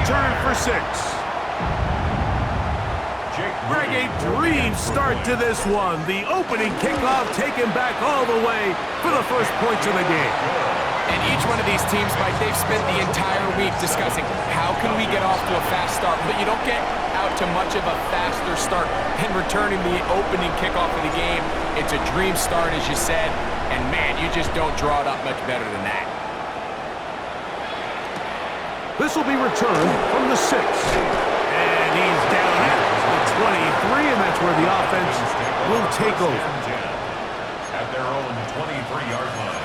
return for 6. Greg, a dream start to this one. The opening kickoff taken back all the way for the first points of the game. And each one of these teams, Mike, they've spent the entire week discussing how can we get off to a fast start, but you don't get out to much of a faster start than returning the opening kickoff of the game. It's a dream start, as you said, and man, you just don't draw it up much better than that. This will be returned from the 6. And he's down at the 23, and that's where the offense will take over. At their own 23-yard line.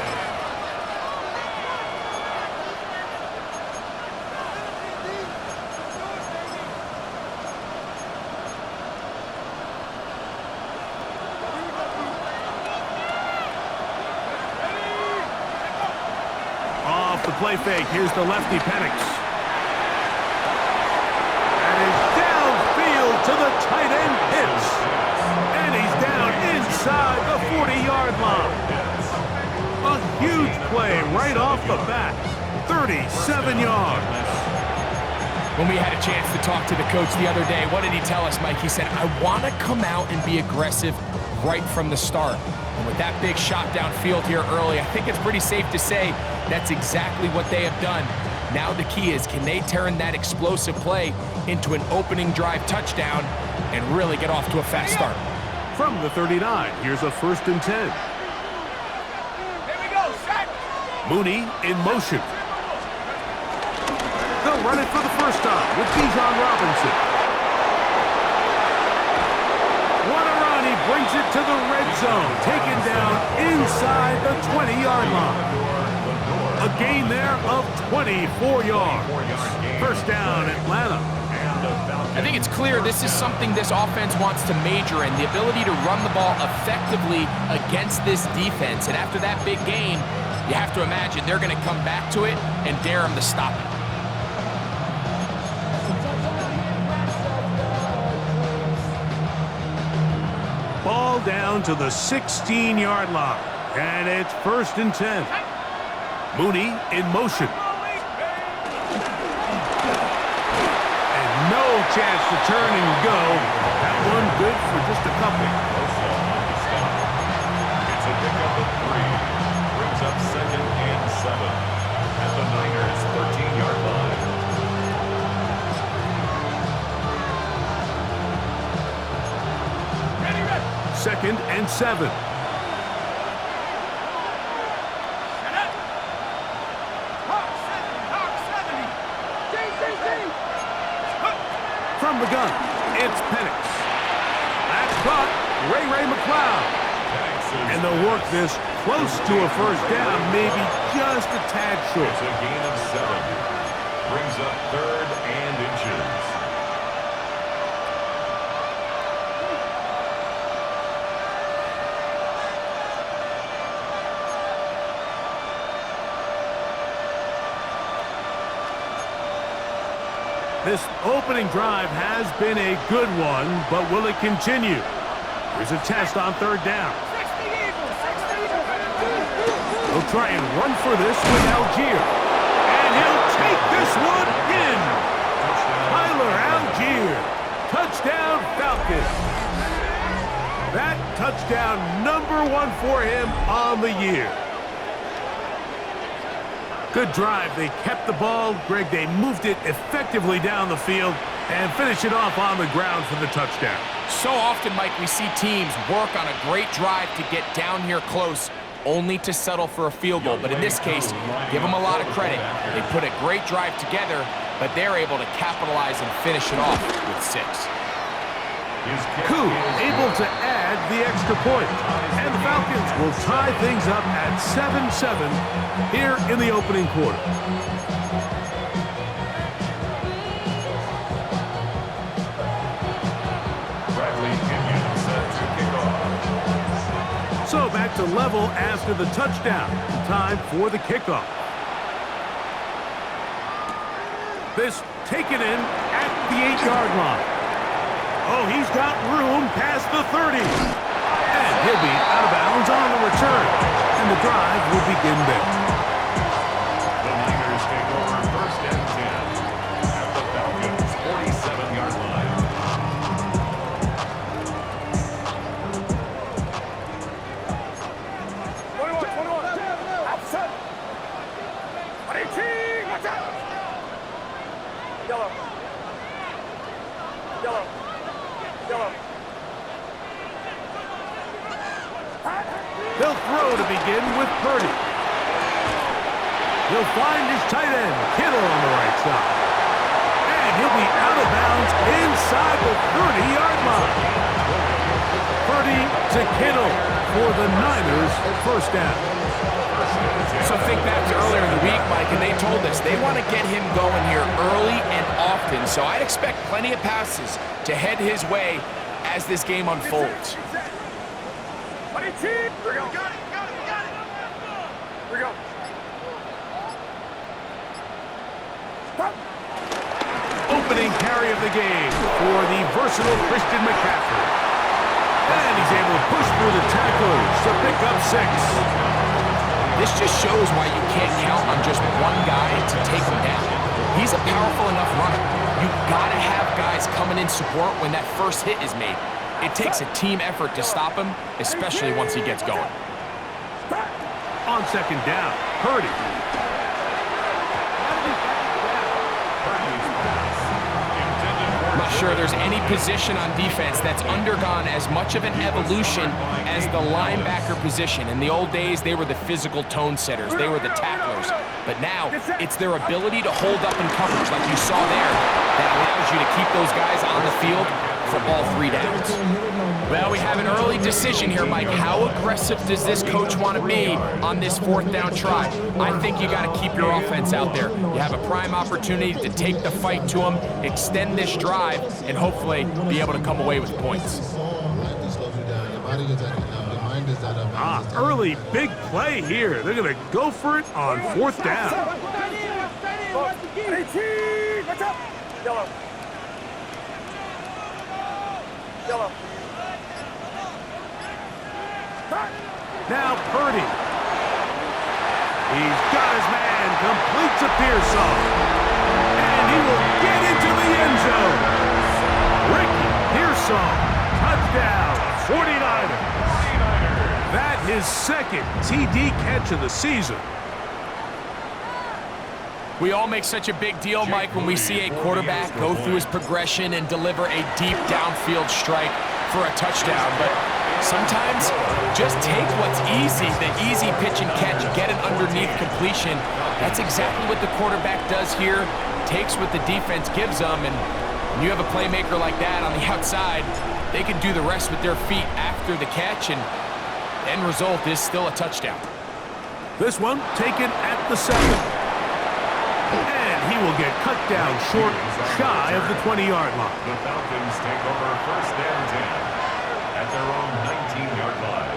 Off the play fake, here's the lefty Penix. And is downfield to the tight end Pitts. And he's down inside the 40-yard line. A huge play right off the bat. 37 yards. When we had a chance to talk to the coach the other day, what did he tell us, Mike? He said, I want to come out and be aggressive right from the start. And with that big shot downfield here early, I think it's pretty safe to say that's exactly what they have done. Now the key is, can they turn that explosive play into an opening drive touchdown and really get off to a fast start? From the 39, here's a 1st and 10. Here we go, set. Mooney in motion. They'll run it for the first time with Bijan Robinson. What a run. He brings it to the red zone. Taken down inside the 20-yard line. A gain there of 24 yards. First down, Atlanta. I think it's clear this is something this offense wants to major in, the ability to run the ball effectively against this defense. And after that big gain, you have to imagine they're going to come back to it and dare them to stop it. Ball down to the 16-yard line. And it's 1st and 10. Mooney in motion. And no chance to turn and go. That one good for just a couple. It's a pickup of 3. Brings up 2nd and 7. At the Niners' 13-yard line. Second and 7. From the gun, it's Penix. That's caught. Ray McLeod. And they'll work this close to a first down, maybe just a tad short. It's a gain of 7. Brings up 3rd and inches. This opening drive has been a good one, but will it continue? Here's a test on 3rd down. He'll try and run for this with Algier. And he'll take this one in. Tyler Algier. Touchdown Falcons. That touchdown number 1 for him on the year. Good drive. They kept the ball. Greg, they moved it effectively down the field and finished it off on the ground for the touchdown. So often, Mike, we see teams work on a great drive to get down here close, only to settle for a field goal. But in this case, give them a lot of credit. They put a great drive together, but they're able to capitalize and finish it off with 6. Koo able to add the extra point. And the Falcons will tie things up at 7-7 here in the opening quarter. So back to level after the touchdown. Time for the kickoff. This taken in at the 8-yard line. Oh, he's got room past the 30. And he'll be out of bounds on the return. And the drive will begin there. The Niners take over 1st and 10 at the He'll throw to begin with Purdy. He'll find his tight end, Kittle, on the right side. And he'll be out of bounds inside the 30-yard line. Purdy to Kittle for the Niners' first down. So think back to earlier in the week, Mike, and they told us they want to get him going here early and often. So I'd expect plenty of passes to head his way as this game unfolds. Here we go. Got it. Here we go. Opening carry of the game for the versatile Christian McCaffrey. And he's able to push through the tackles to pick up 6. This just shows why you can't count on just one guy to take him down. He's a powerful enough runner. You've got to have guys coming in support when that first hit is made. It takes a team effort to stop him, especially once he gets going. On second down, Purdy. I'm not sure there's any position on defense that's undergone as much of an evolution as the linebacker position. In the old days, they were the physical tone setters. They were the tacklers. But now, it's their ability to hold up in coverage like you saw there that allows you to keep those guys on the field for all 3 downs. Well, we have an early decision here, Mike. How aggressive does this coach want to be on this 4th down try? I think you got to keep your offense out there. You have a prime opportunity to take the fight to them, extend this drive, and hopefully be able to come away with points. Early big play here. They're going to go for it on 4th down. What's up? Yellow. Now Purdy. He's got his man, completes a Pearsall. And he will get into the end zone. Ricky Pearsall, touchdown, 49ers. That his 2nd TD catch of the season. We all make such a big deal, Mike, when we see a quarterback go through his progression and deliver a deep downfield strike for a touchdown. But sometimes just take what's easy, the easy pitch and catch, get an underneath completion. That's exactly what the quarterback does here, takes what the defense gives them, and when you have a playmaker like that on the outside, they can do the rest with their feet after the catch, and the end result is still a touchdown. This one taken at the 7. And he will get cut down short, shy of the 20-yard line. The Falcons take over 1st and 10 at their own 19-yard line.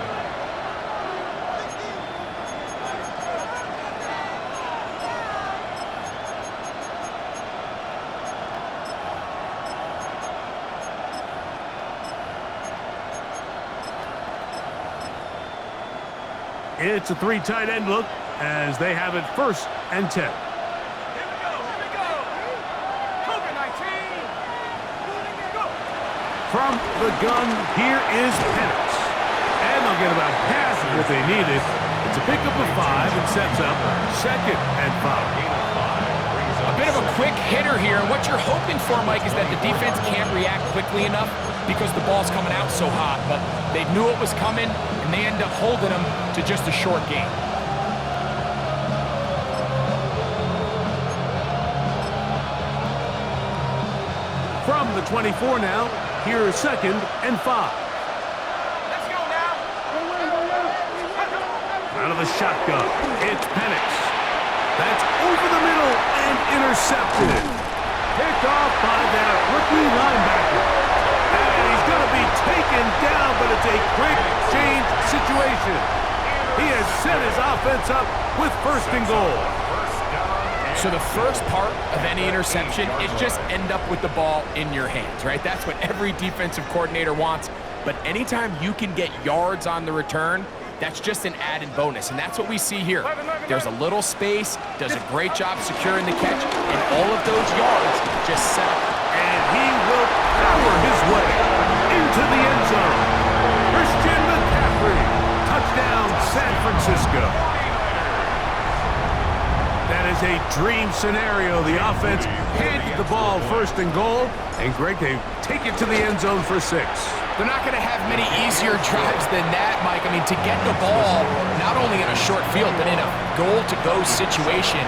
It's a 3 tight end look as they have it 1st and 10. From the gun, here is Penix. And they'll get about half of what they needed. It's a pickup of 5 and sets up 2nd and 5. A bit of a quick hitter here. What you're hoping for, Mike, is that the defense can't react quickly enough because the ball's coming out so hot. But they knew it was coming, and they end up holding them to just a short gain. From the 24 now, here's 2nd and 5. Let's go now. Out of the shotgun, it's Penix. That's over the middle and intercepted. Picked off by that rookie linebacker. And he's going to be taken down, but it's a quick change situation. He has set his offense up with 1st and goal. So the first part of any interception is just end up with the ball in your hands, right? That's what every defensive coordinator wants. But anytime you can get yards on the return, that's just an added bonus, and that's what we see here. There's a little space, does a great job securing the catch, and all of those yards just set up. And he will power his way into the end zone. Christian McCaffrey, touchdown San Francisco. That is a dream scenario. The offense handed the ball 1st and goal, and Greg, they take it to the end zone for 6. They're not going to have many easy easier drives than that, Mike. I mean, to get the ball, not only in a short field, but in a goal-to-go situation,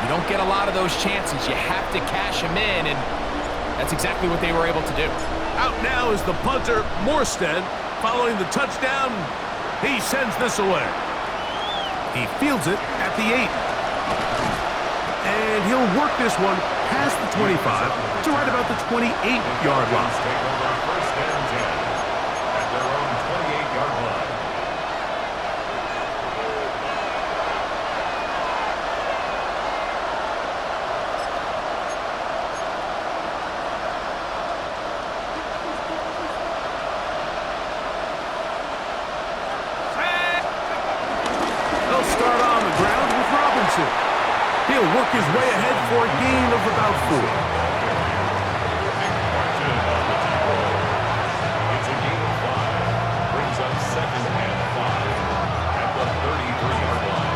you don't get a lot of those chances. You have to cash them in, and that's exactly what they were able to do. Out now is the punter, Morstead. Following the touchdown, he sends this away. He fields it at the 8. And he'll work this one past the 25 to right about the 28-yard line. Take over first and 10 at their own 28-yard line. They'll start on the ground with Robinson. He'll work his way ahead for a gain of about 4. It's a gain of 5. Brings up second and 5 at the 33-yard line.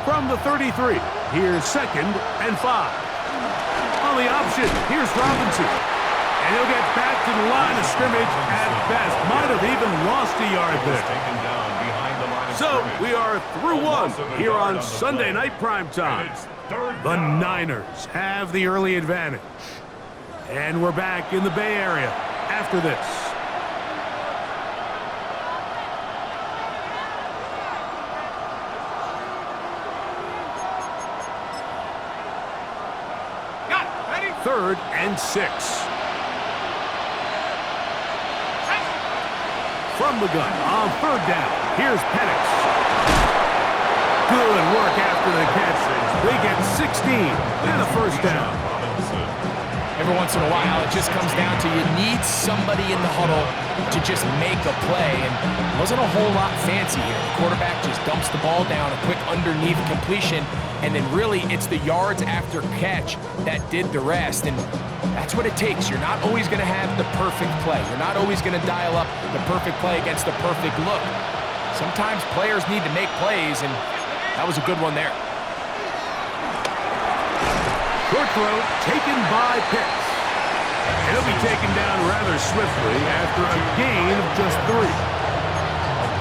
From the 33, here's second and 5. On the option, here's Robinson. And he'll get back to the line of scrimmage at best. Might have even lost a yard there. Taken down behind the line of So scrimmage. we are through one Loss of a here yard on the Sunday play. Night Prime Time. And it's third The down. Niners have the early advantage. And we're back in the Bay Area after this. Got it. Ready? 3rd and 6. From the gun on 3rd down, here's Penix. Good work after the catch. They get 16 and a first down. Every once in a while, it just comes down to you need somebody in the huddle to just make a play, and it wasn't a whole lot fancy here. The quarterback just dumps the ball down, a quick underneath completion, and then really it's the yards after catch that did the rest, and that's what it takes. You're not always going to have the perfect play. You're not always going to dial up the perfect play against the perfect look. Sometimes players need to make plays, and that was a good one there. Short throw taken by Pitts. And he'll be taken down rather swiftly after a gain of just 3.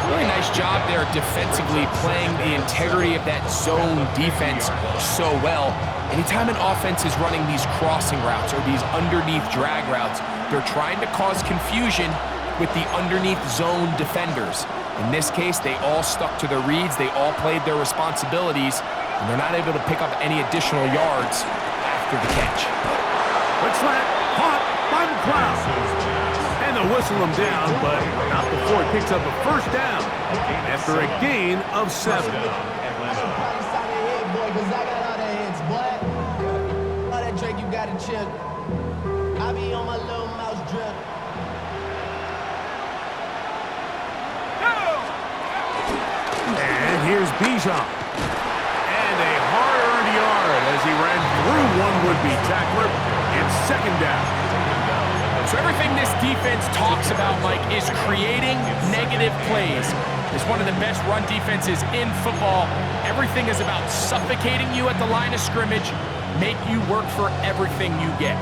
Really nice job there defensively, playing the integrity of that zone defense so well. Anytime an offense is running these crossing routes or these underneath drag routes, they're trying to cause confusion with the underneath zone defenders. In this case, they all stuck to their reads, they all played their responsibilities, and they're not able to pick up any additional yards after the catch. Quick slant, caught by McLeod. And they'll whistle him down, but not before he picks up a first down after a gain of 7. You gotta chill. I be on my little mouse drip. And here's Bijan. And a hard-earned yard as he ran through one would-be tackler. It's second down. So everything this defense talks about, Mike, is creating negative plays. It's one of the best run defenses in football. Everything is about suffocating you at the line of scrimmage, make you work for everything you get.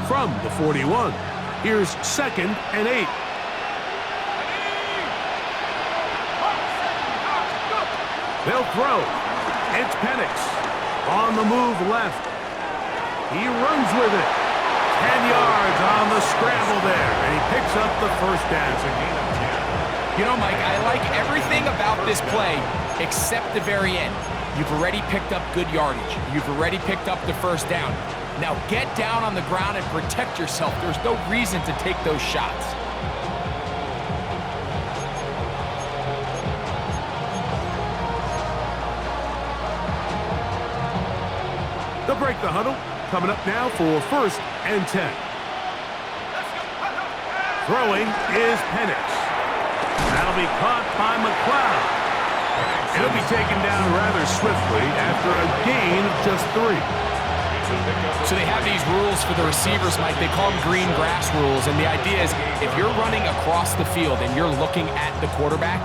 From the 41, here's second and 8. They'll throw. It's Penix. On the move left. He runs with it. 10 yards on the scramble there, and he picks up the first down. You know, Mike, I like everything about this play except the very end. You've already picked up good yardage. You've already picked up the first down. Now get down on the ground and protect yourself. There's no reason to take those shots. They'll break the huddle. Coming up now for first and 10. Throwing is Penix. That'll be caught by McLeod. It'll be taken down rather swiftly after a gain of just 3. So they have these rules for the receivers, Mike. They call them green grass rules, and the idea is if you're running across the field and you're looking at the quarterback,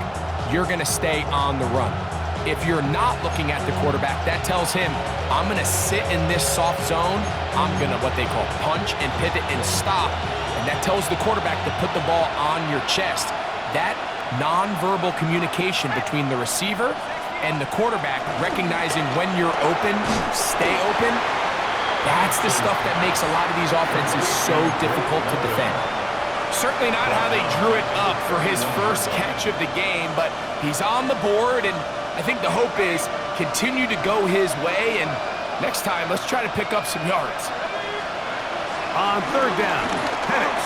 you're going to stay on the run. If you're not looking at the quarterback, that tells him, I'm going to sit in this soft zone. I'm going to what they call punch and pivot and stop. And that tells the quarterback to put the ball on your chest. That nonverbal communication between the receiver and the quarterback, recognizing when you're open, stay open, that's the stuff that makes a lot of these offenses so difficult to defend. Certainly not how they drew it up for his first catch of the game, but he's on the board, and I think the hope is continue to go his way, and next time, let's try to pick up some yards. On third down, Penix.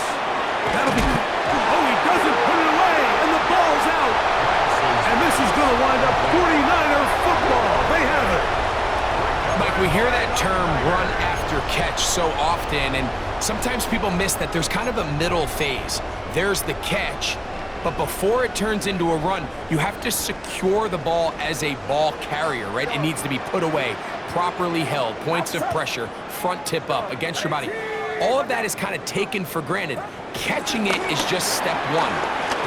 That'll be... Oh, he doesn't put it away, and the ball's out. And this is going to wind up 49er football. They have it. Mike, we hear that term run after catch so often, and sometimes people miss that there's kind of a middle phase. There's the catch, but before it turns into a run, you have to secure the ball as a ball carrier, right? It needs to be put away, properly held, points of pressure, front tip up against your body. All of that is kind of taken for granted. Catching it is just step one.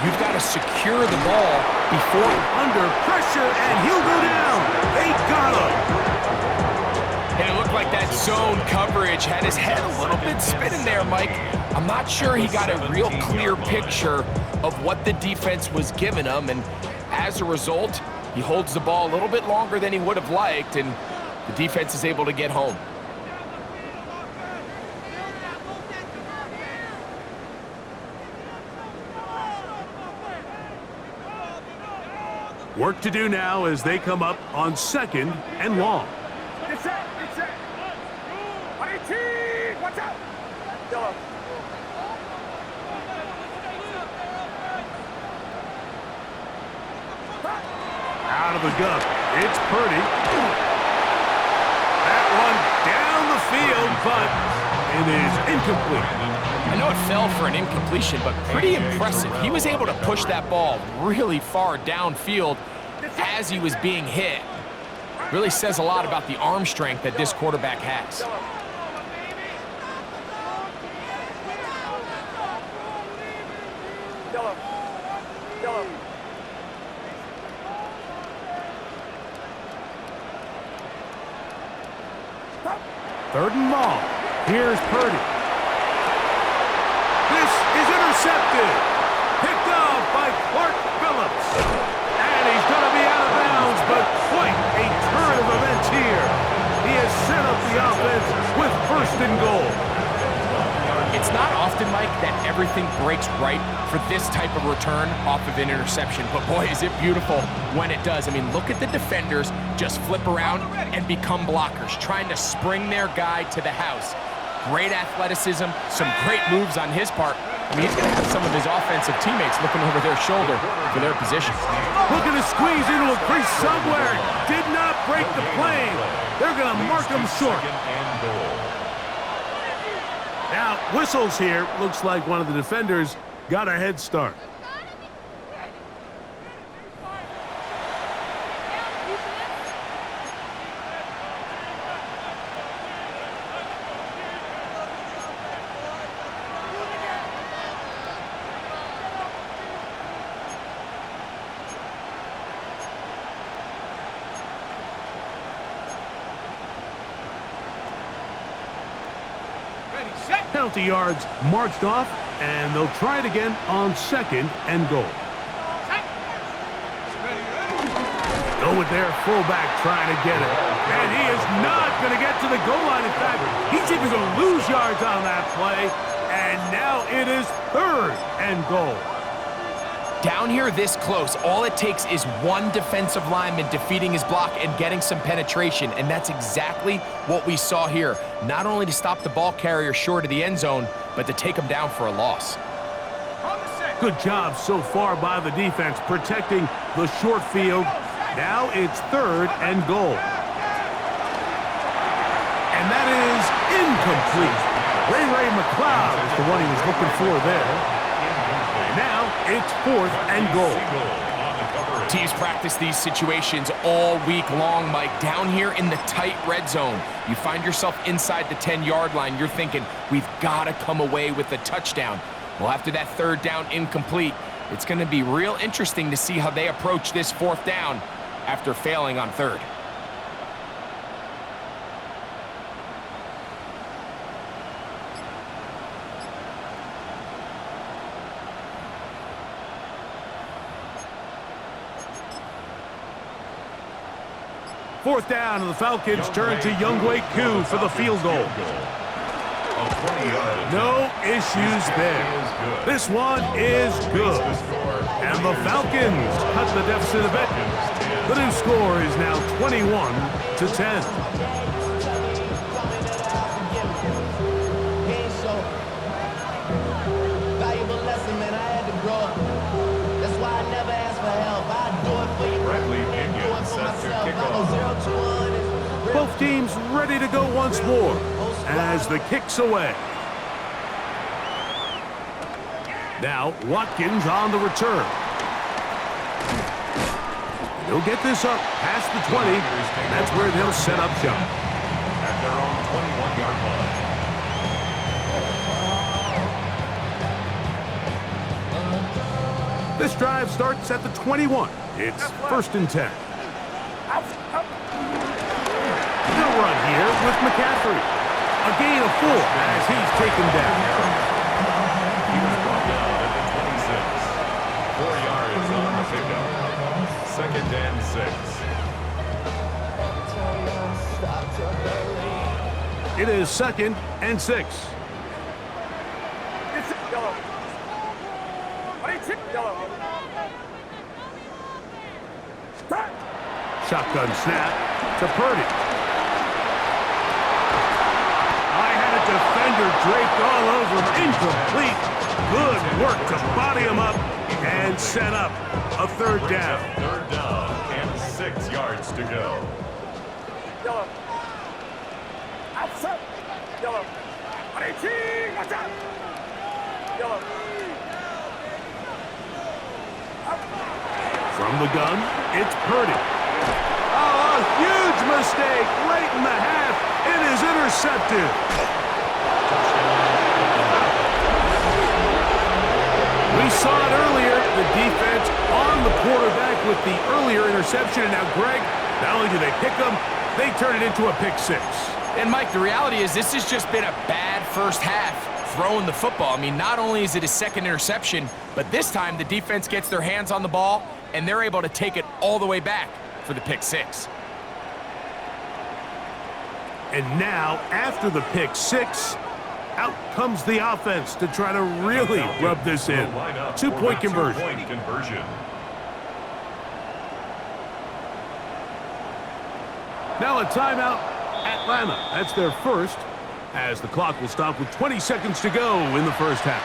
You've got to secure the ball before under pressure, and he'll go down. They got him. And it looked like that zone coverage had his head a little bit spinning there, Mike. I'm not sure he got a real clear picture of what the defense was giving him, and as a result, he holds the ball a little bit longer than he would have liked, and the defense is able to get home. Work to do now as they come up on 2nd and long. Get set, get set. 18, watch out. Yellow. Out of the gun. It's Purdy. That one down the field, but it is incomplete. I know it fell for an incompletion, but pretty impressive. He was able to push that ball really far downfield as he was being hit. Really says a lot about the arm strength that this quarterback has. Yellow. Yellow. Third and long. Here's Purdy. This is intercepted. Picked off by Clark Phillips. And he's going to be out of bounds, but quite a turn of events here. He has set up the offense with 1st and goal. It's not often, Mike, that everything breaks right for this type of return off of an interception, but boy, is it beautiful when it does. I mean, look at the defenders just flip around and become blockers, trying to spring their guy to the house. Great athleticism, some great moves on his part. I mean, he's going to have some of his offensive teammates looking over their shoulder for their position. Looking to squeeze into a crease somewhere. Did not break the plane. They're going to mark him short. Now, whistles here. Looks like one of the defenders got a head start. Penalty yards marched off, and they'll try it again on 2nd and goal. Go with their fullback trying to get it. And he is not going to get to the goal line. In fact, he's even going to lose yards on that play. And now it is 3rd and goal. Down here this close, all it takes is one defensive lineman defeating his block and getting some penetration, and that's exactly what we saw here. Not only to stop the ball carrier short of the end zone, but to take him down for a loss. Good job so far by the defense protecting the short field. Now it's 3rd and goal. And that is incomplete. Ray McLeod is the one he was looking for there. Now it's 4th and goal. Teams practice these situations all week long, Mike. Down here in the tight red zone, you find yourself inside the 10-yard line. You're thinking, we've got to come away with a touchdown. Well, after that 3rd down incomplete, it's going to be real interesting to see how they approach this 4th down after failing on 3rd. Fourth down, and the Falcons turn to Younghoe Koo for the field goal. No issues there. This one is good. And the Falcons cut the deficit a bit. The new score is now 21-10. Valuable lesson, man. I had to grow up. That's why I never ask for help. I do it for you. Bradley Pinion set to kick off. Both teams ready to go once more as the kick's away. Now Watkins on the return. He'll get this up past the 20, and that's where they'll set up shop. At their own 21-yard line. This drive starts at the 21. It's 1st and 10. They'll run here with McCaffrey. A gain of 4 as he's taken down. He was brought down at the 26. 4 yards on the pickup. 2nd and 6. It is 2nd and 6. Shotgun snap to Purdy. I had a defender draped all over him. Incomplete. Good work to body him up and set up a 3rd down. 3rd down and 6 yards to go. Yellow. Outside. Yellow. Watch out. Yellow. From the gun, it's Purdy. Oh, a huge mistake late in the half. It is intercepted. We saw it earlier, the defense on the quarterback with the earlier interception. And now, Greg, not only do they pick them, they turn it into a pick 6. And, Mike, the reality is this has just been a bad first half throwing the football. I mean, not only is it a 2nd interception, but this time the defense gets their hands on the ball, and they're able to take it all the way back for the pick 6. And now, after the pick 6, out comes the offense to try to really rub this in. 2-point conversion. Now a timeout, Atlanta. That's their first, as the clock will stop with 20 seconds to go in the first half.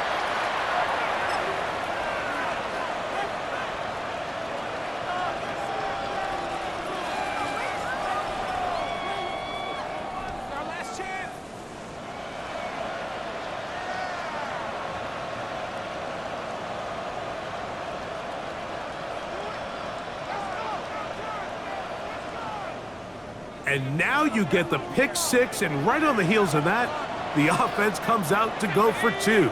And now you get the pick 6, and right on the heels of that, the offense comes out to go for 2.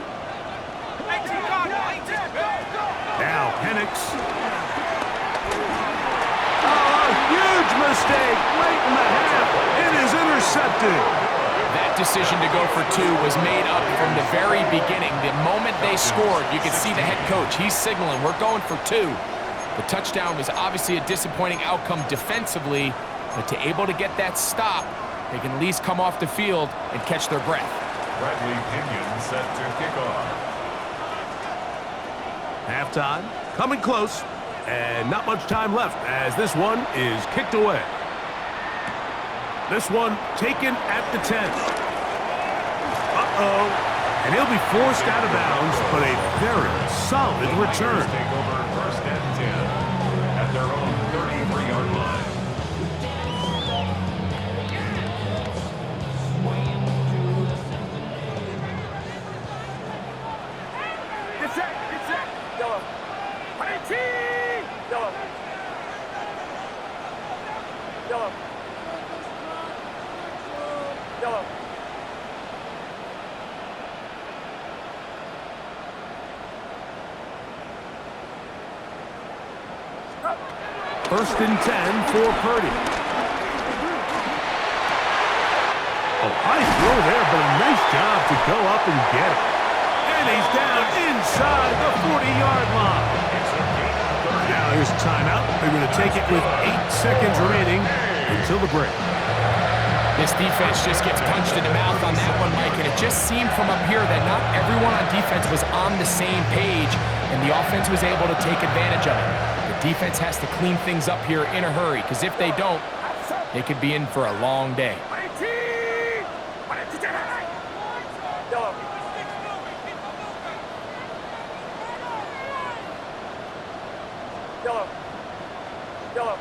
Now Penix. Oh, a huge mistake late in the half. It is intercepted. That decision to go for 2 was made up from the very beginning. The moment they scored, you could see the head coach. He's signaling, we're going for 2. The touchdown was obviously a disappointing outcome defensively, but to able to get that stop, they can at least come off the field and catch their breath. Bradley Pinion set to kick off. Halftime, coming close, and not much time left as this one is kicked away. This one taken at the 10. Uh-oh. And he'll be forced out of bounds, but a very solid return. Take over 1st and 10 at their own 33-yard line. Yellow. 118. Yellow. Yellow. Yellow. First and 10 for Purdy. A high throw there, but a nice job to go up and get it. And he's down inside the 40-yard line. Now here's a timeout. They're going to take it with 8 seconds remaining until the break. This defense just gets punched in the mouth on that one, Mike, and it just seemed from up here that not everyone on defense was on the same page, and the offense was able to take advantage of it. The defense has to clean things up here in a hurry, because if they don't, they could be in for a long day. Yellow. Yellow. Yellow.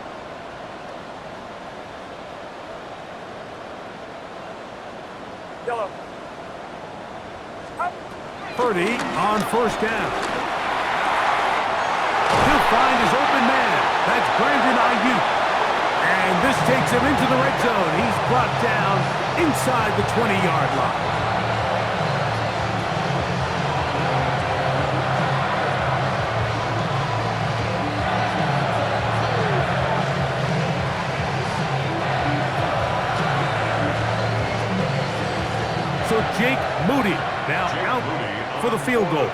Yellow. Purdy on first down. He'll find his open man. That's Brandon Ayuk. And this takes him into the red zone. He's brought down inside the 20-yard line. So Jake Moody now out for the field goal.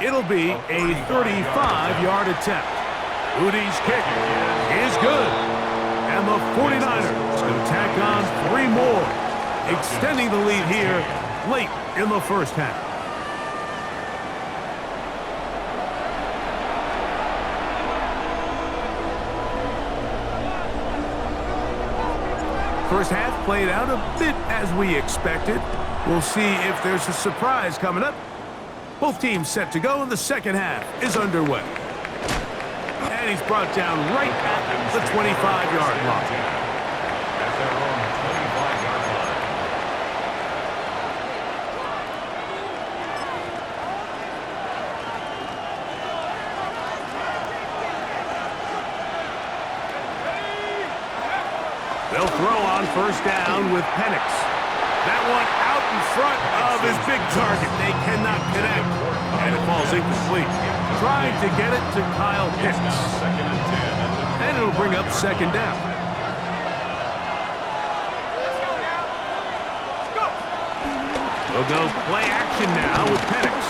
It'll be a 35-yard attempt. Moody's kick is good. And the 49ers going to tack on 3 more, extending the lead here late in the first half. First half played out a bit as we expected. We'll see if there's a surprise coming up. Both teams set to go, and the second half is underway. And he's brought down right at the 25-yard line. At their own 25-yard line. They'll throw on first down with Penix. That one out in front of his big target. They cannot connect, and it falls incomplete. Trying to get it to Kyle Pitts. And it'll bring up second down. They'll go play action now with Penix.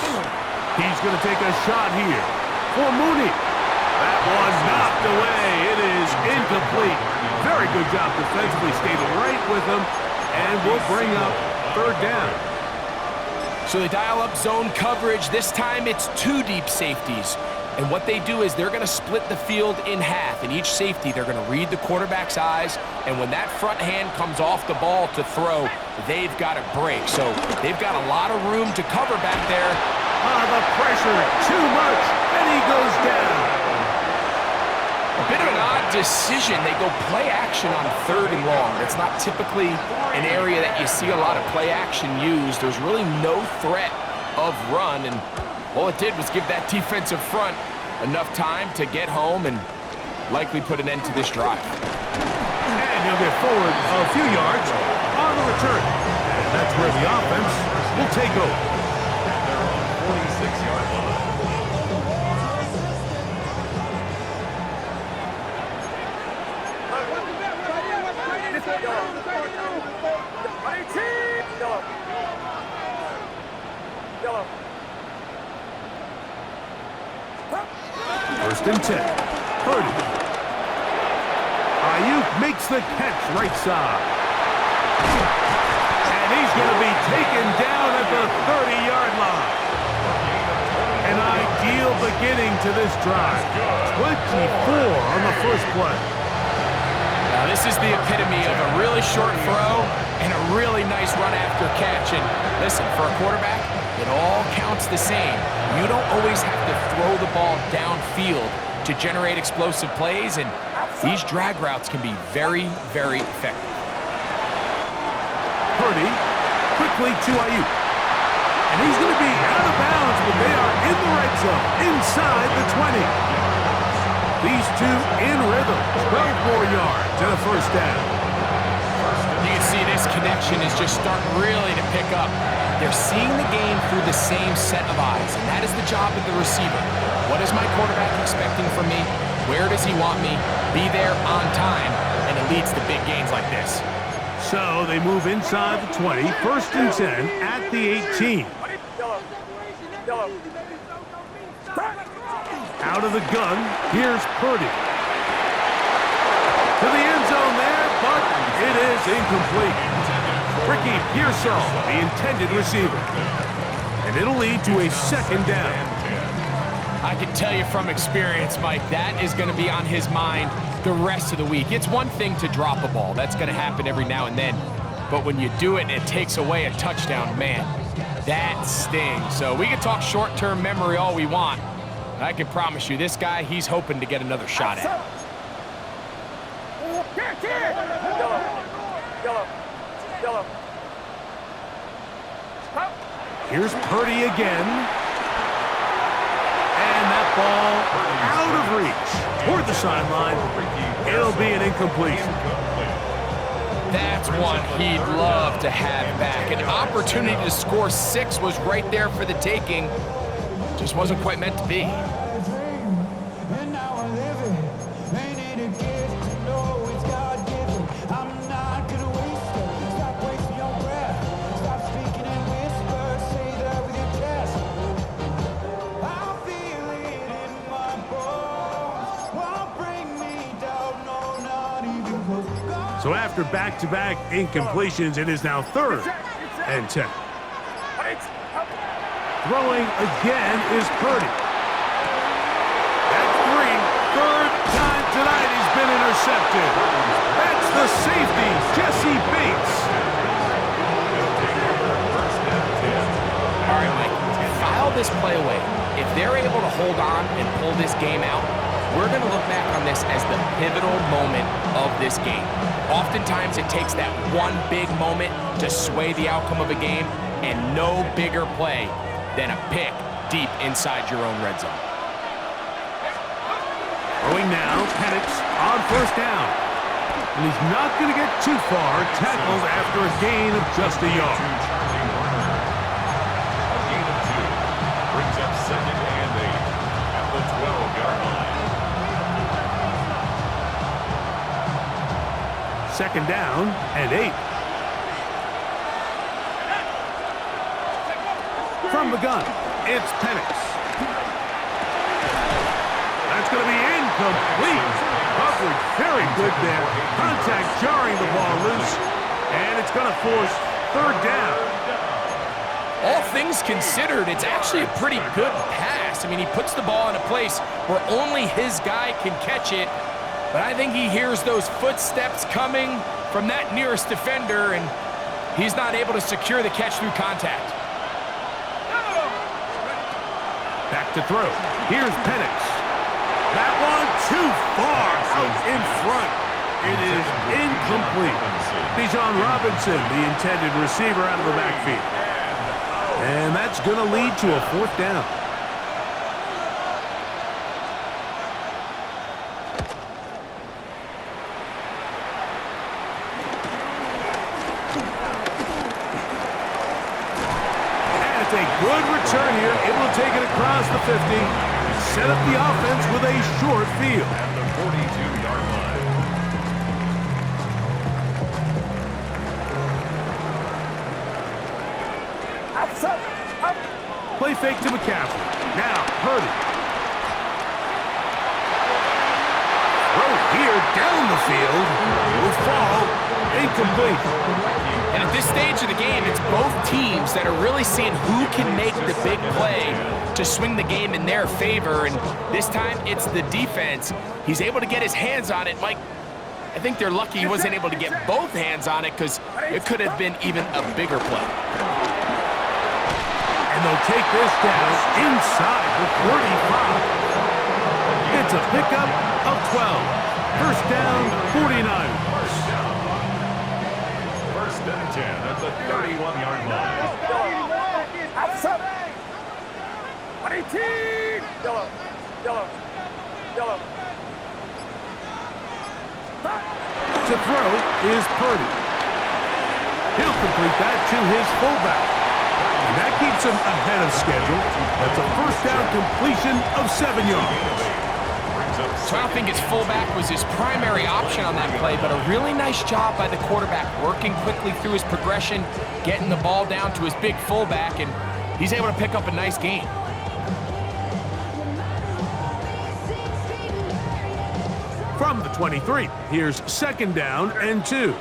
He's going to take a shot here for Mooney. That one knocked away. It is incomplete. Very good job defensively. Stayed right with him, and will bring up third down. So they dial up zone coverage. This time it's 2 deep safeties. And what they do is they're going to split the field in half. In each safety, they're going to read the quarterback's eyes. And when that front hand comes off the ball to throw, they've got to break. So they've got a lot of room to cover back there. The pressure, too much, and he goes down. A bit of an odd decision. They go play action on third and long. That's not typically an area that you see a lot of play action used. There's really no threat of run, and all it did was give that defensive front enough time to get home and likely put an end to this drive. And he'll get forward a few yards on the return. And that's where the offense will take over. They're on 46-yard line. Yellow. Yellow. First and 10. Purdy. Ayuk makes the catch right side. And he's going to be taken down at the 30-yard line. An ideal beginning to this drive. 24 on the first play. Now this is the epitome of a really short throw and a really nice run after catch. And listen, for a quarterback, it all counts the same. You don't always have to throw the ball downfield to generate explosive plays, and these drag routes can be very, very effective. Purdy quickly to Ayuk. And he's going to be out of bounds, but they are in the red zone, inside the 20. These two in rhythm, 12 more yards and a first down. You can see this connection is just starting really to pick up. They're seeing the game through the same set of eyes, and that is the job of the receiver. What is my quarterback expecting from me? Where does he want me? Be there on time, and it leads to big gains like this. So they move inside the 20, first and 10 at the 18. Yellow. Out of the gun, here's Purdy. To the end zone there, but it is incomplete. Ricky Pearsall, the intended receiver. And it'll lead to a second down. I can tell you from experience, Mike, that is going to be on his mind the rest of the week. It's one thing to drop a ball. That's going to happen every now and then. But when you do it and it takes away a touchdown, man, that stings. So we can talk short-term memory all we want. I can promise you, this guy, he's hoping to get another shot at it. Yellow. Here's Purdy again. And that ball out of reach toward the sideline. It'll be an incompletion. That's one he'd love to have back. An opportunity to score 6 was right there for the taking. Just wasn't quite meant to be. So after back-to-back incompletions, it is now 3rd and 10. Throwing again is Purdy. At 3, third time tonight he's been intercepted. That's the safety, Jesse Bates. All right, Mike, file this play away. If they're able to hold on and pull this game out, we're going to look back on this as the pivotal moment of this game. Oftentimes, it takes that one big moment to sway the outcome of a game, and no bigger play than a pick deep inside your own red zone. Throwing now, Penix on first down. And he's not going to get too far, tackled after a gain of just a yard. A gain of 2 brings up 2nd and 8 at the 12-yard line. 2nd down and 8. From the gun, it's Penix. That's going to be incomplete. Coverage very good there. Contact jarring the ball loose. And it's going to force 3rd down. All things considered, it's actually a pretty good pass. I mean, he puts the ball in a place where only his guy can catch it. But I think he hears those footsteps coming from that nearest defender, and he's not able to secure the catch through contact. Back to throw. Here's Penix. That one too far out in front. It is incomplete. Bijan Robinson, the intended receiver, out of the backfield. And that's going to lead to a 4th down. And it's a good return here. It will take it across the 50. Set up the offense with a short field. At the 42-yard line. Play fake to McCaffrey. Now, Purdy. Throw here down the field. Will fall. Incomplete. And at this stage of the game, it's both teams that are really seeing who can make the big play to swing the game in their favor. And this time, it's the defense. He's able to get his hands on it. Mike, I think they're lucky he wasn't able to get both hands on it, because it could have been even a bigger play. And they'll take this down inside the 45. It's a pickup of 12. First down, 49ers. First and 10 at the 31-yard line. 20. Yellow. Yellow. Yellow. To throw is Purdy. He'll complete that to his fullback. And that keeps him ahead of schedule. That's a first down completion of 7 yards. So I don't think his fullback was his primary option on that play, but a really nice job by the quarterback working quickly through his progression, getting the ball down to his big fullback, and he's able to pick up a nice gain. From the 23, here's 2nd down and 2.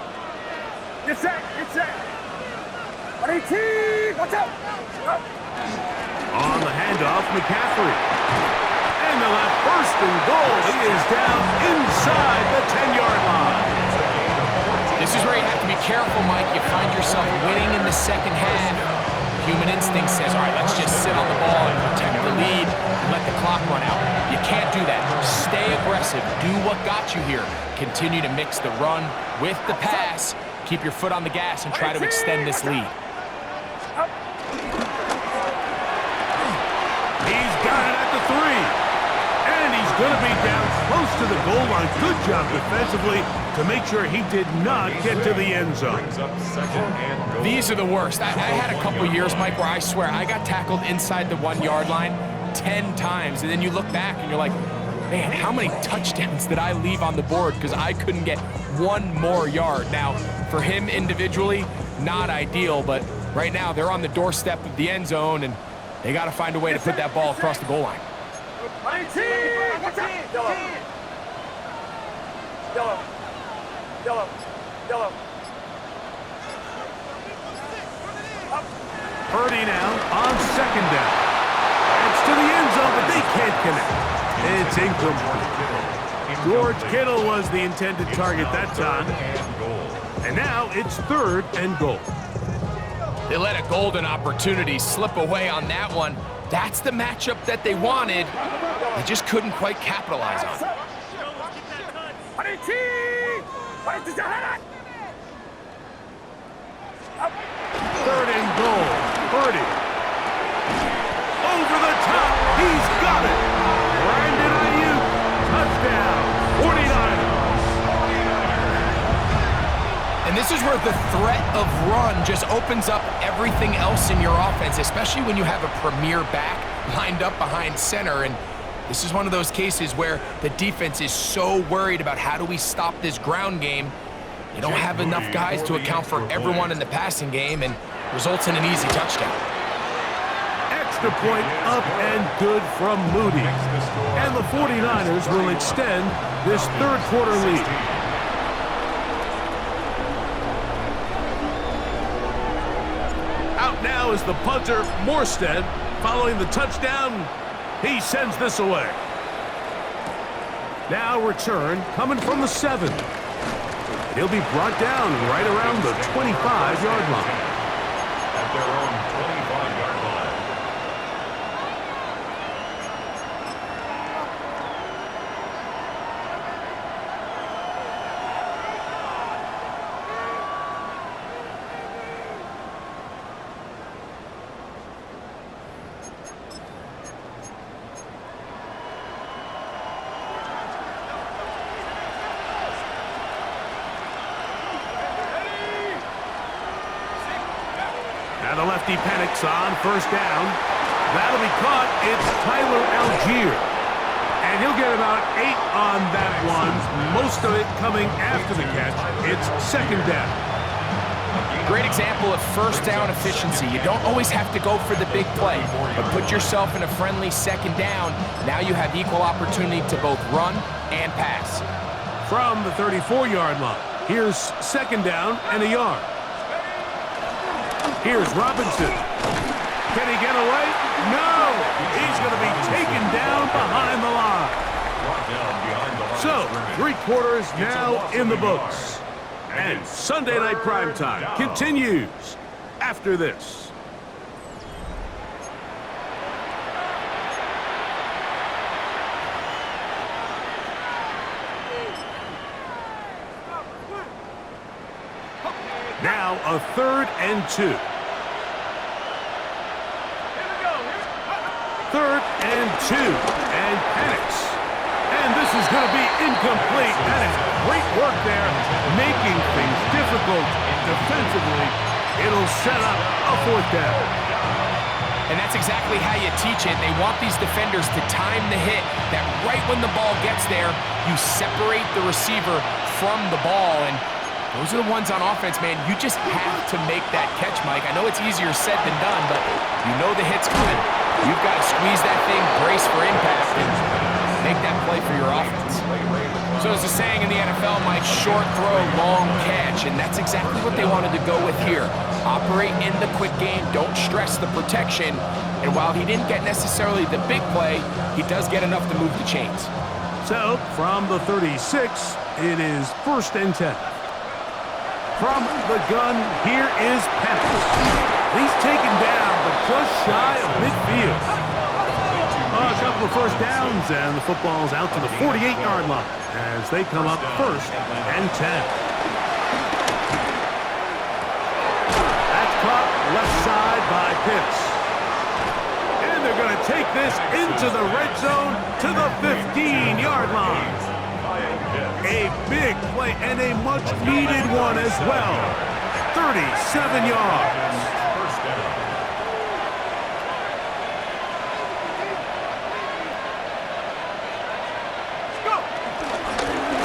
Get set. Get set. 118. Watch out. Up. On the handoff, McCaffrey. And the left, 1st and goal. He is down inside the 10-yard line. This is where you have to be careful, Mike. You find yourself winning in the second half. Human instinct says, all right, let's just sit on the ball and protect the lead and let the clock run out. You can't do that. Stay aggressive. Do what got you here. Continue to mix the run with the pass. Keep your foot on the gas and try to extend this lead. He's got it at the 3. And he's going to be down close to the goal line. Good job defensively to make sure he did not get to the end zone. These are the worst. I had a couple years, Mike, where I swear I got tackled inside the 1-yard line 10 times. And then you look back and you're like, man, how many touchdowns did I leave on the board because I couldn't get one more yard? Now, for him individually, not ideal, but right now they're on the doorstep of the end zone, and they got to find a way to put that ball across the goal line. 19. Watch out. Yellow. Yellow. Yellow. Yellow. Up. Purdy now on 2nd down. It's to the end zone, but they can't connect. It's incomplete. George Kittle was the intended target that time. And now it's 3rd and goal. They let a golden opportunity slip away on that one. That's the matchup that they wanted. They just couldn't quite capitalize on it. 3rd and goal. Purdy. Over the top. He's got it. Brandon Ayuk. Touchdown. 49ers. And this is where the threat of run just opens up everything else in your offense, especially when you have a premier back lined up behind center. And this is one of those cases where the defense is so worried about how do we stop this ground game. They don't have enough guys to account for everyone in the passing game, and results in an easy touchdown. Extra point up and good from Moody. And the 49ers will extend this 3rd quarter lead. Out now is the punter, Morstead. Following the touchdown, he sends this away. Now return coming from the 7. He'll be brought down right around the 25-yard line. At their own 25-yard line. Now the lefty panics on 1st down. That'll be caught. It's Tyler Algier. And he'll get about 8 on that one. Most of it coming after the catch. It's 2nd down. Great example of 1st down efficiency. You don't always have to go for the big play, but put yourself in a friendly 2nd down. Now you have equal opportunity to both run and pass. From the 34-yard line, here's 2nd down and a yard. Here's Robinson. Can he get away? No! He's going to be taken down behind the line. So, 3 quarters now in the books. And Sunday Night Primetime continues after this. Now a 3rd and 2. 3rd and 2, and panics. And this is going to be incomplete. That is great work there, making things difficult defensively. It'll set up a 4th down. And that's exactly how you teach it. They want these defenders to time the hit, that right when the ball gets there, you separate the receiver from the ball. And those are the ones on offense, man. You just have to make that catch, Mike. I know it's easier said than done, but you know the hit's coming. You've got to squeeze that thing, brace for impact, and make that play for your offense. So as a saying in the NFL, Mike, short throw, long catch, and that's exactly what they wanted to go with here. Operate in the quick game, don't stress the protection, and while he didn't get necessarily the big play, he does get enough to move the chains. So, from the 36, it is 1st and 10. From the gun, here is Penix. He's taken down, but just shy of midfield. A couple of 1st downs, and the football's out to the 48-yard line as they come up 1st and 10. That's caught left side by Pitts. And they're going to take this into the red zone to the 15-yard line. A big play and a much-needed one as well. 37 yards.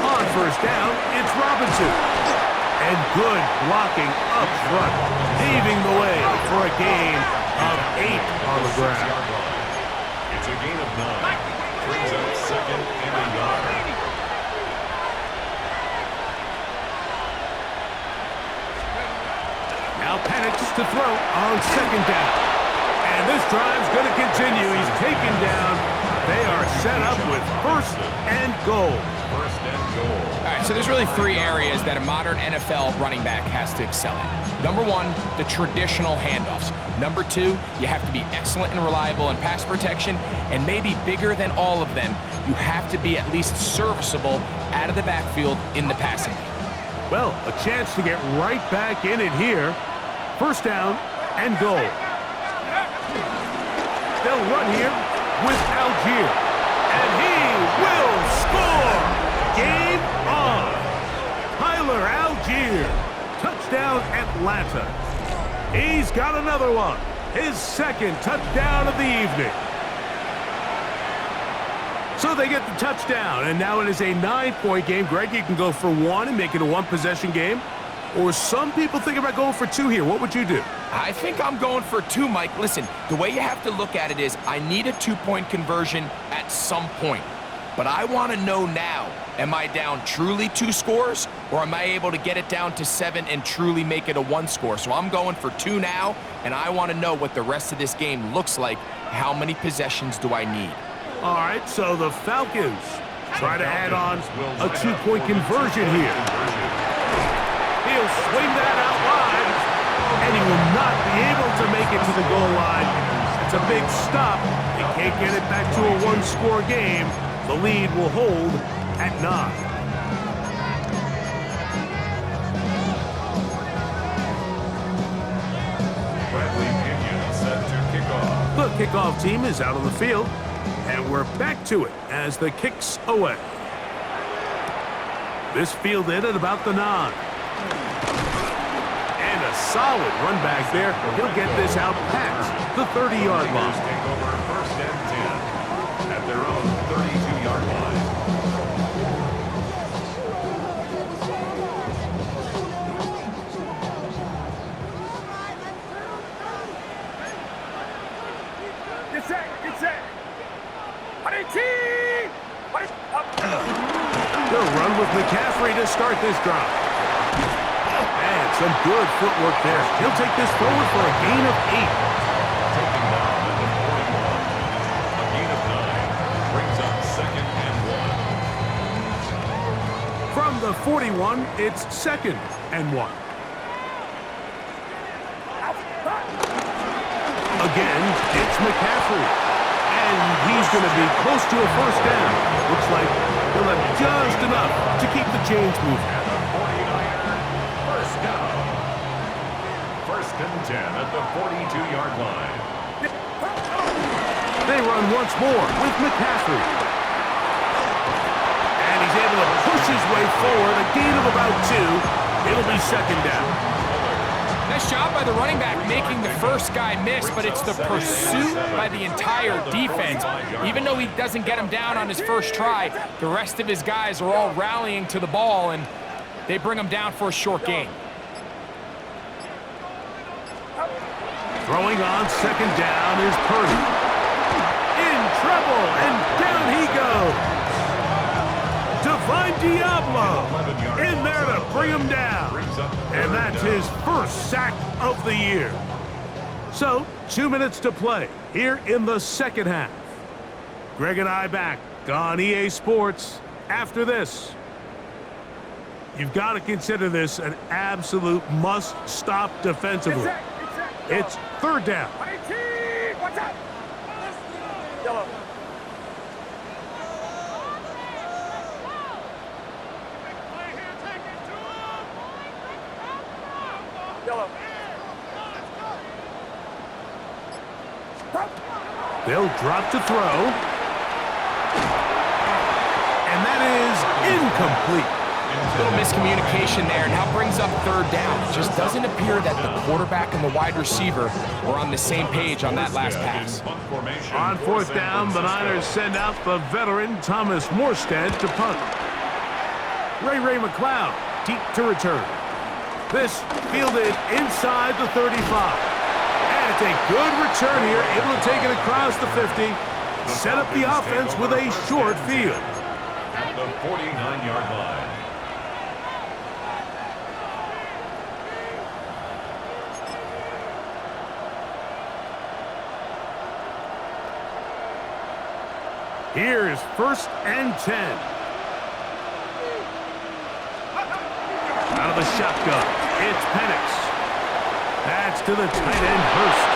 On 1st down, it's Robinson. And good blocking up front, paving the way for a gain of 8 on the ground. It's a gain of 9. Brings up 2nd and a yard. Now Penix to throw on 2nd down. And this drive's going to continue. He's taken down. They are set up with 1st and goal. 1st and goal. All right, so there's really 3 areas that a modern NFL running back has to excel in. Number 1, the traditional handoffs. Number 2, you have to be excellent and reliable in pass protection, and maybe bigger than all of them, you have to be at least serviceable out of the backfield in the passing game. Well, a chance to get right back in it here. 1st down and goal. They'll run here with Algier, and he will score! Game on! Tyler Algier, touchdown Atlanta. He's got another one, his 2nd touchdown of the evening. So they get the touchdown, and now it is a 9-point game. Greg, you can go for 1 and make it a 1-possession game. Or some people think about going for 2 here. What would you do? I think I'm going for 2, Mike. Listen, the way you have to look at it is I need a 2-point conversion at some point. But I want to know now, am I down truly 2 scores, or am I able to get it down to 7 and truly make it a 1 score? So I'm going for 2 now, and I want to know what the rest of this game looks like. How many possessions do I need? All right, so the Falcons try to add on a 2-point conversion here. He'll swing that out wide, and he will not be able to make it to the goal line. It's a big stop. They can't get it back to a 1-score game. The lead will hold at 9. Bradley Pinion set to kick off. The kickoff team is out on the field, and we're back to it as the kick's away. This fielded at about the 9. And a solid run back there. He'll get this out past the 30-yard line. Take over 1st and 10 at their own 32-yard line. Get set, get set. They'll run with McCaffrey to start this drive. And some good footwork there. He'll take this forward for a gain of 8. Taking down at the 41. A gain of 9. Brings up 2nd and 1. From the 41, it's 2nd and 1. Again, it's McCaffrey. And he's going to be close to a 1st down. Looks like he'll have just enough to keep the chains moving. And the 49er, 1st down. 1st and 10 at the 42-yard line. They run once more with McCaffrey. And he's able to push his way forward, a gain of about 2. It'll be second down. Nice job by the running back making the first guy miss, but it's the pursuit by the entire defense. Even though he doesn't get him down on his first try, the rest of his guys are all rallying to the ball, and they bring him down for a short gain. Throwing on second down is Purdy. In trouble, and down he goes. Divine Diablo in there to bring him down. And that's his first sack of the year. So, 2 minutes to play here in the second half. Greg and I back on EA Sports after this. You've got to consider this an absolute must-stop defensively. It's third down. What's up? Yellow. Yellow. They'll drop to throw. And that is incomplete. A little miscommunication there, and now brings up third down. It just doesn't appear that the quarterback and the wide receiver were on the same page on that last pass. On fourth down, the Niners send out the veteran Thomas Morstead to punt. Ray McLeod deep to return. This fielded inside the 35. And it's a good return here, able to take it across the 50. Set up the offense with a short field. At the 49-yard line. Here's first and 10. Out of the shotgun, it's Penix. That's to the tight end, Hurst.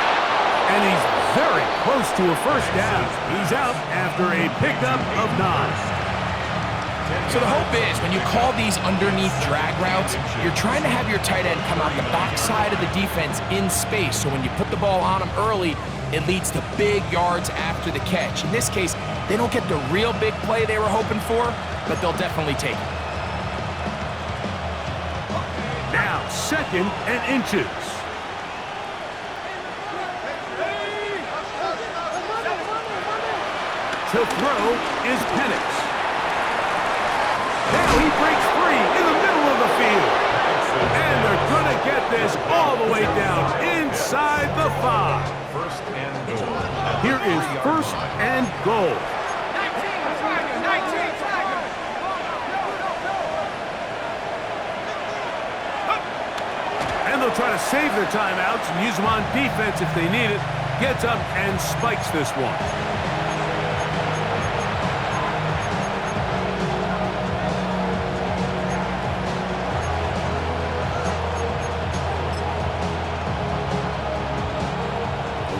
And he's very close to a first down. He's out after a pickup of 9. So the hope is when you call these underneath drag routes, you're trying to have your tight end come out the backside of the defense in space. So when you put the ball on him early, it leads to big yards after the catch. In this case, they don't get the real big play they were hoping for, but they'll definitely take it. Now, second and inches. To throw is Penix. Now he breaks free in the middle of the field. And they're going to get this all the way down inside the 5. First and goal. Here is first and goal. And they'll try to save their timeouts and use them on defense if they need it. Gets up and spikes this one.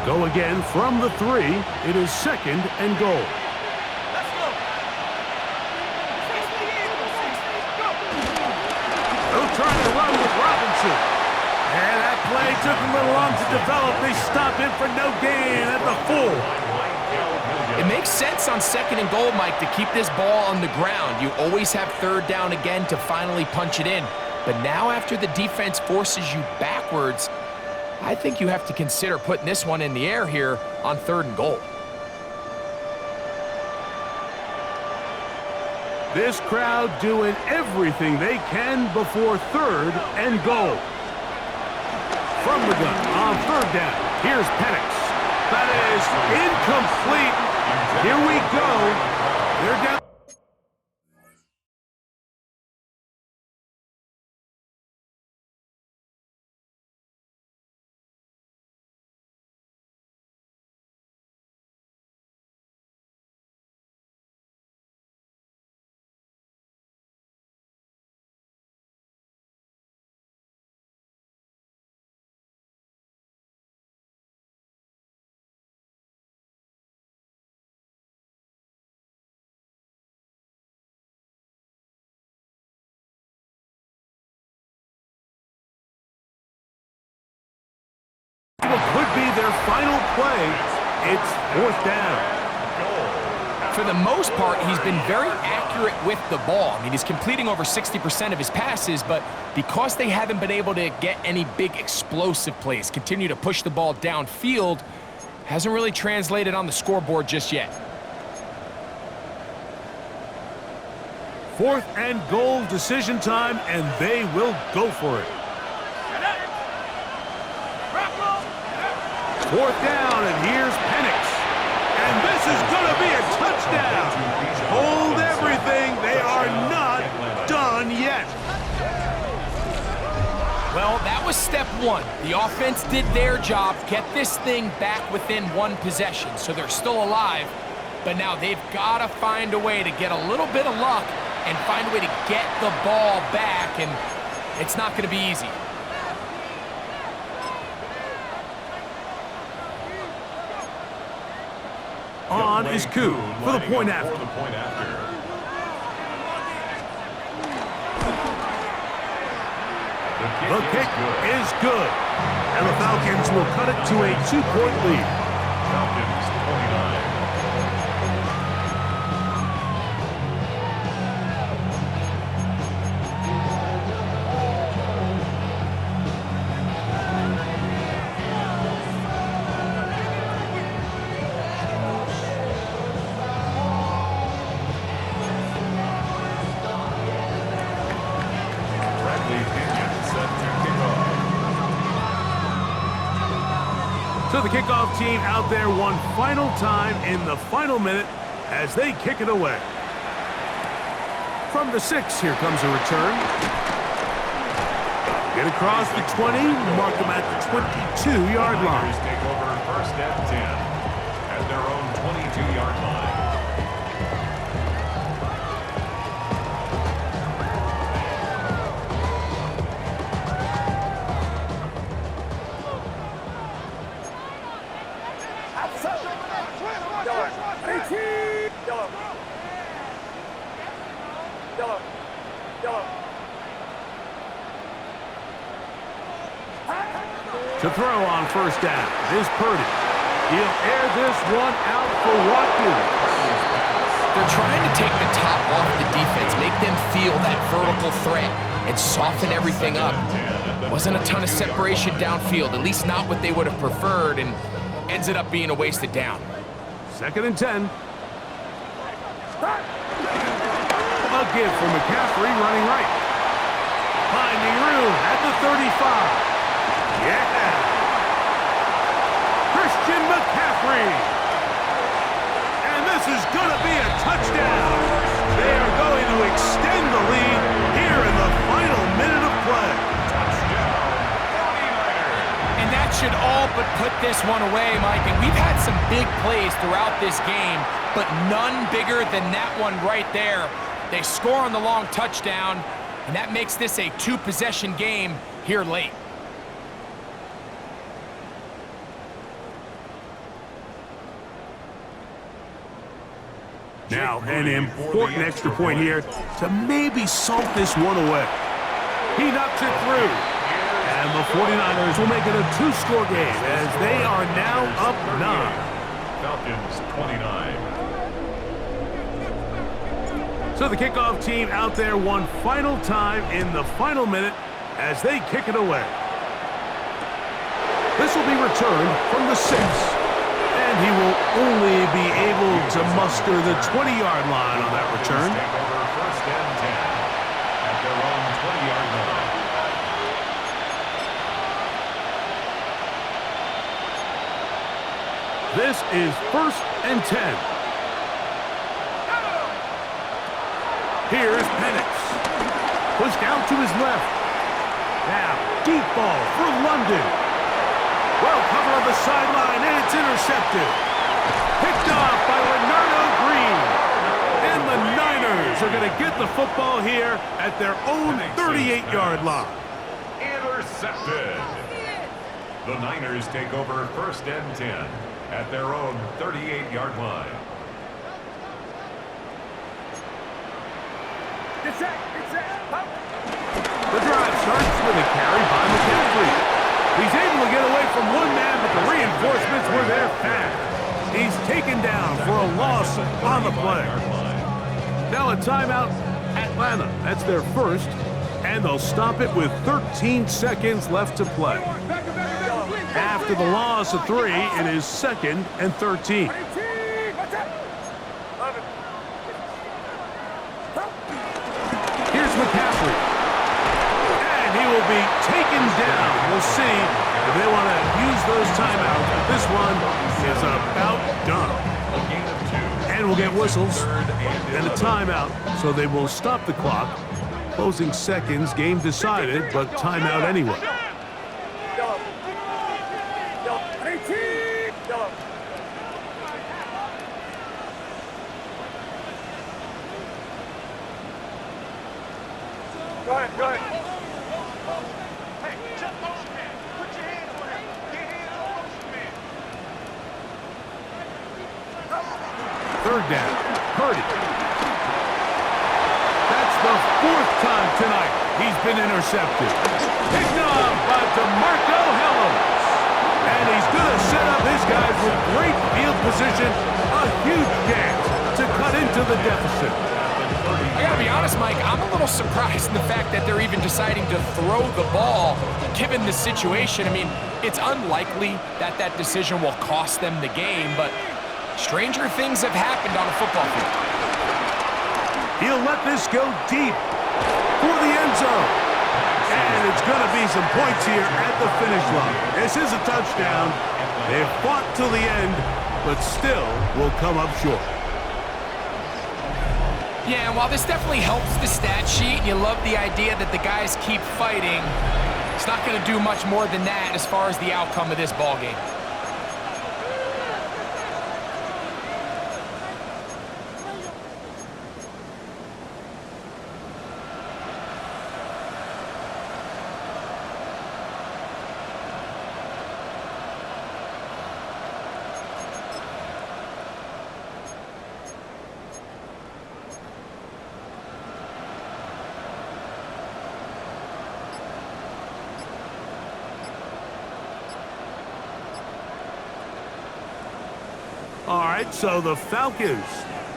Go again from the 3. It is second and goal. Let's go. They'll try to run with Robinson. And that play took a little long to develop. They stop him for no gain at the 4. It makes sense on second and goal, Mike, to keep this ball on the ground. You always have third down again to finally punch it in. But now after the defense forces you backwards, I think you have to consider putting this one in the air here on third and goal. This crowd doing everything they can before third and goal. From the gun on third down, here's Penix. That is incomplete. Here we go. They're down. Could be their final play it's 4th down. For the most part, he's been very accurate with the ball. I mean, he's completing over 60% of his passes, but because they haven't been able to get any big explosive plays, continue to push the ball downfield, hasn't really translated on the scoreboard just yet. 4th and goal, decision time, and they will go for it. 4th down, and here's Penix. And this is going to be a touchdown. Hold everything. They are not done yet. Well, that was step one. The offense did their job, get this thing back within one possession, so they're still alive. But now they've got to find a way to get a little bit of luck and find a way to get the ball back, and it's not going to be easy. On is Koo for the point after. The kick is good. And the Falcons will cut it to a 2-point lead. Falcons 29. So the kickoff team out there one final time in the final minute as they kick it away. From the 6, here comes a return. Get across the 20, mark them at the 22-yard line. Take over 1st and 10 at their own 22-yard line. To throw on 1st down is Purdy. He'll air this one out for Watkins. They're trying to take the top off the defense, make them feel that vertical threat, and soften everything up. Wasn't a ton of separation downfield, at least not what they would have preferred, and ended up being a wasted down. 2nd and 10. A give from McCaffrey running right. Finding room at the 35. Yeah! Christian McCaffrey! And this is going to be a touchdown! They are going to extend the lead here in the final minute of play. And that should all but put this one away, Mike. And we've had some big plays throughout this game, but none bigger than that one right there. They score on the long touchdown, and that makes this a 2-possession game here late. Now, an important extra point here to maybe salt this one away. He knocks it through. And the 49ers will make it a 2-score game as they are now up 9. Falcons 29. So the kickoff team out there one final time in the final minute as they kick it away. This will be returned from the 6. And he will only be able to muster the 20-yard line on that return. Take over 1st and 10 at their own 20-yard line. This is 1st and 10. Here's Penix. Pushed out to his left. Now, deep ball for London. Well covered on the sideline, and it's intercepted. Picked off by Leonardo Green. And the Niners are going to get the football here at their own 38-yard line. Intercepted. The Niners take over 1st and 10 at their own 38-yard line. The drive starts with a carry by McCaffrey. He's able to get away from one man, but the reinforcements were there fast. He's taken down for a loss on the play. Now a timeout, Atlanta. That's their first, and they'll stop it with 13 seconds left to play. After the loss of 3, it is 2nd and 13. Here's McCaffrey. And he will be taken down. We'll see if they want to use those timeouts. This one is about done. And we'll get whistles and a timeout, so they will stop the clock. Closing seconds, game decided, but timeout anyway. Go ahead, go ahead. Hey, just motion man. Put your hands on him. Get hands on motion man. Third down, Purdy. That's the 4th time tonight he's been intercepted. Picked off by DeMarco Helms. And he's going to set up his guys with great field position. A huge chance to cut into the deficit. I gotta be honest, Mike, I'm a little surprised in the fact that they're even deciding to throw the ball given the situation. I mean, it's unlikely that that decision will cost them the game, but stranger things have happened on a football field. He'll let this go deep for the end zone. And it's going to be some points here at the finish line. This is a touchdown. They've fought till the end, but still will come up short. Yeah, and while this definitely helps the stat sheet, and you love the idea that the guys keep fighting, it's not going to do much more than that as far as the outcome of this ball game. All right, so the Falcons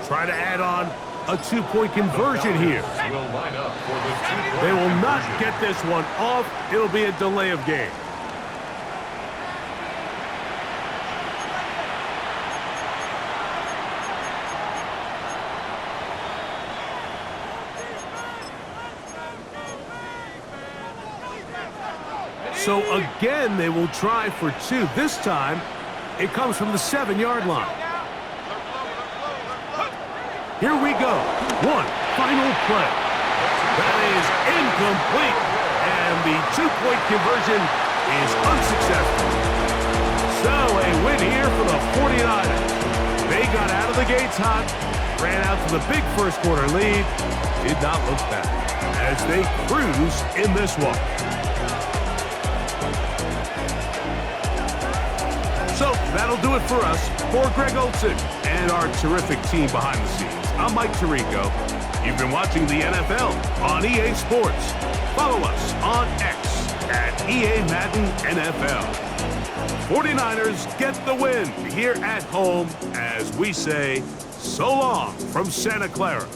try to add on a 2-point conversion here. Will line up for the 2-point They will not conversion. get this one off. It'll be a delay of game. So again, they will try for 2. This time, it comes from the 7-yard line. Here we go. 1 final play. That is incomplete. And the 2-point conversion is unsuccessful. So a win here for the 49ers. They got out of the gates hot, ran out to the big first quarter lead, did not look back as they cruise in this one. So that'll do it for us. For Greg Olson and our terrific team behind the scenes, I'm Mike Tirico. You've been watching the NFL on EA Sports. Follow us on X at EA Madden NFL. 49ers get the win here at home as we say so long from Santa Clara.